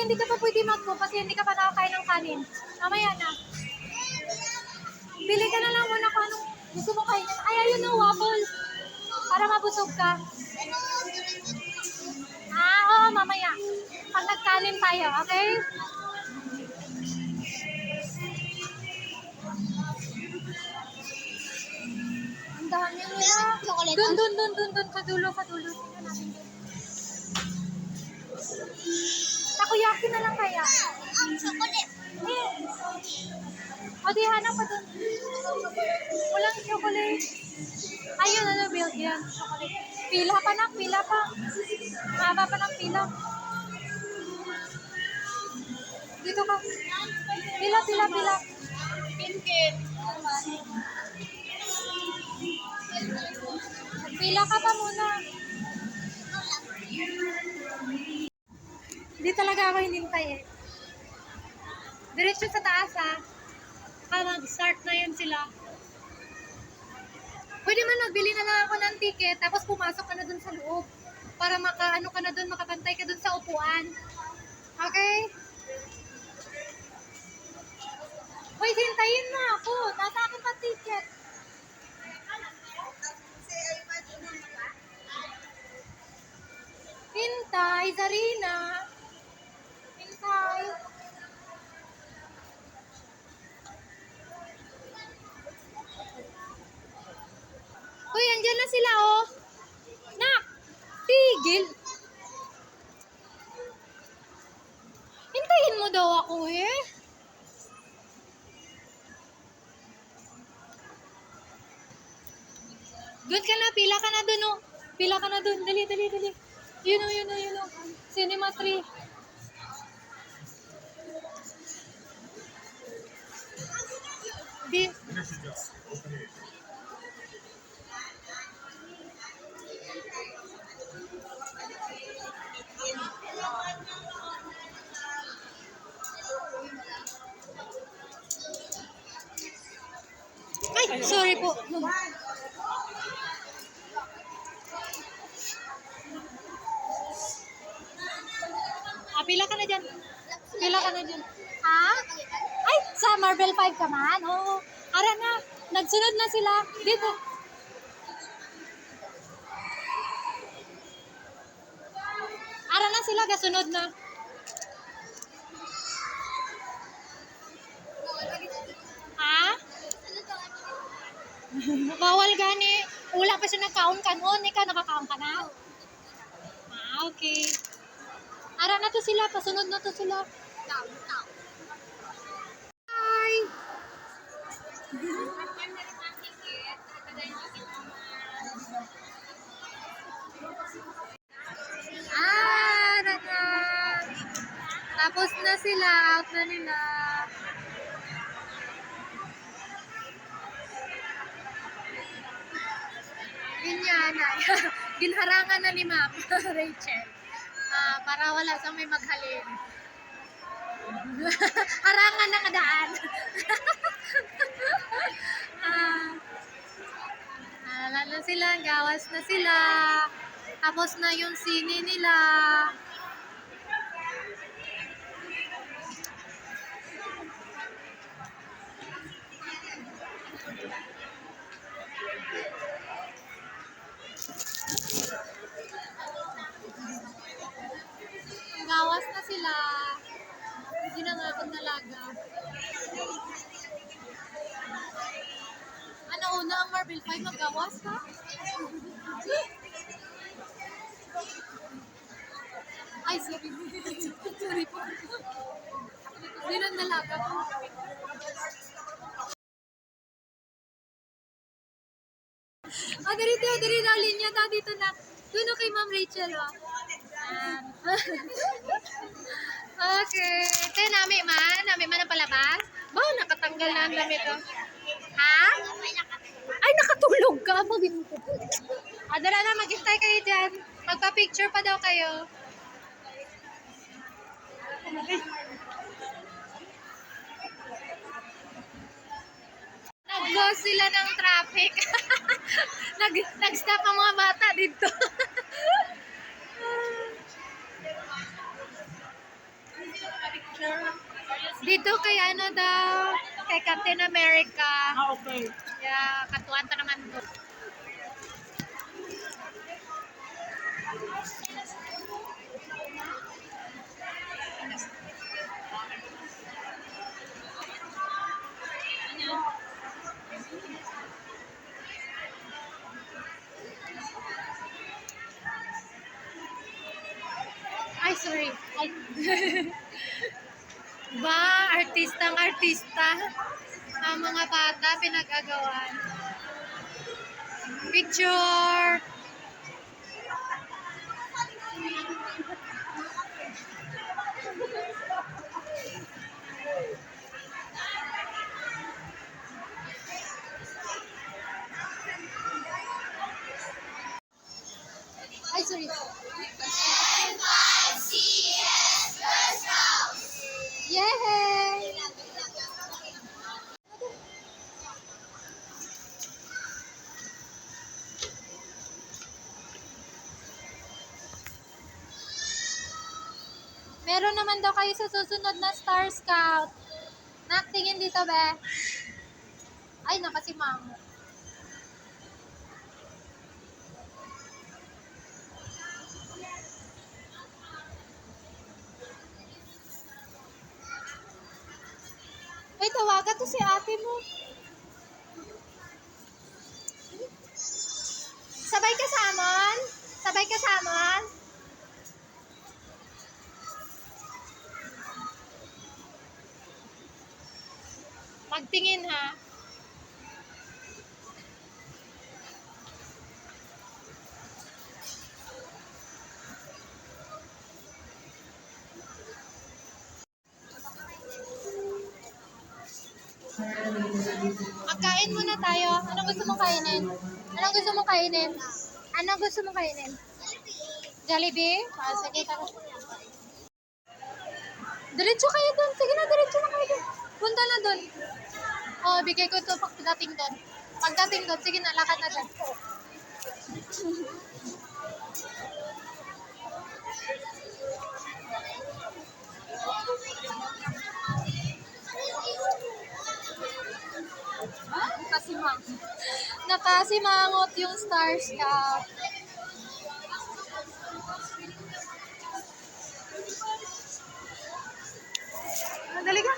hindi ka pa pwede mag-book kasi hindi ka pa nakakain ng kanin. Mamaya na. Pili ka na lang muna kung anong gusto mo kainin. Ay, ayun na, waffle. Para mabusog ka. Oo, mamaya. Pag nagkanin tayo, okay? Ang dami nila. Dun, sa dulo. Tingnan natin dun. Takoyaki na lang kaya. Ang chocolate. O di, hanap pa dun. Walang chocolate. Ayun, Belgian chocolate. Pila pa. Mahaba pa ng pila. Dito ka. Pila. Pinkin. Pila ka pa muna. Hindi talaga ako hinintay eh. Diretso sa taas mag-start na yun sila. Pwede man magbili na lang ako ng ticket tapos pumasok ka na dun sa loob para makapantay ka dun sa upuan. Okay? Wait, hintayin mo ako. Nasa akin pa ticket. Hintay, Zarina. Hintay. Uy, andyan na sila oh. Nak! Tigil! Hintayin mo daw ako eh. Doon ka na, pila ka na doon oh. Pila ka na doon. Dali. Yun oh. Cinema 3. Di. Ay, sorry po. Pila ka na dyan. Ha? Ay, sa Marvel 5 ka man? Oo. Ara na. Nagsunod na sila. Dito. Ara na sila. Kasunod na. Ha? Bawal gani. Wala pa siya nagkaon kanon. Ikaw nakakaon ka na? Okay. Ara na to sila. Pasunod na to sila. Hi! Rana! Tapos na sila. Out na nila. Ganyan. Ginharangan na ni Ma'am Rachel. Para wala sa may maghalin. Harangan na kadaan. Lalo sila, gawas na sila. Tapos na yung sine nila. Gawas na sila. Hindi na nga akong nalaga. Ano una ang Marvel 5 magawas ka? Ay, sorry. Sorry po. Hindi na nalaga ko. Dari na linya ta dito na. Doon kay Ma'am Rachel Okay. Ito nami man ang palabas. Ba, nakatanggal na ang damit Ha? Ay, nakatulog ka. Dala na, maghintay kayo dyan. Magpa-picture pa daw kayo. Nag-ghost sila ng traffic. Nag-stop ang mga bata dito. Dito kay ano daw, kay Captain America. Okay. Yeah, katuan ta naman to. Ay, sorry. Ay. Ba, artistang artista. Ang mga bata pinag-agawan. Picture! Ay, sorry. Yay! Meron naman daw kayo sa susunod na Star Scout. Naktingin dito, be. Ay, nakasimango. Ay, tawagan to si ate mo. Sabay ka sa amon? Sabay ka sa amon? Magtingin ha. Magkain muna tayo. Anong gusto mong kainin? Anong gusto mong kainin? Anong gusto mong kainin? Jollibee? Ah, sige, tara. Diretso kayo doon. Sige na, diretso na kayo doon. Punta na doon. Oh, bigay ko ito pagdating doon. Pagdating doon, sige na, lakad na doon. Nakasimangot yung Star Scout. Dali ka.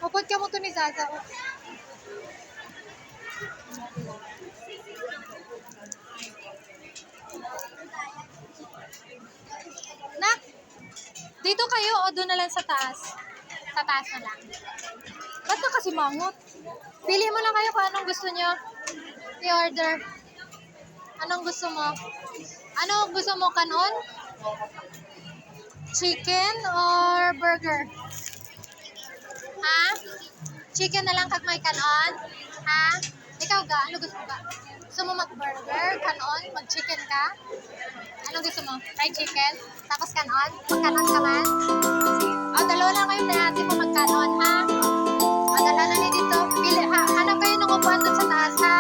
Upod ka mo to ni Zaza. Nak, dito kayo o doon na lang sa taas? Sa taas na lang. Ba't na kasi mangot? Pili mo lang kayo kung anong gusto nyo. I-order. Anong gusto mo? Anong gusto mo, kanon? Chicken or burger? Ha? Chicken na lang kag may kanon? Ha? Ikaw ga? Ano gusto mo ga? Gusto mo mag-burger? Kanon? Mag-chicken ka? Ano gusto mo? Fried chicken? Tapos kanon? Mag-kanon ka man? O, dalawa lang kayo na ate mo mag-kanon, ha? O, dalawa na dito. Pili, ha? Hanap kayo ng upuan doon sa taas, ha?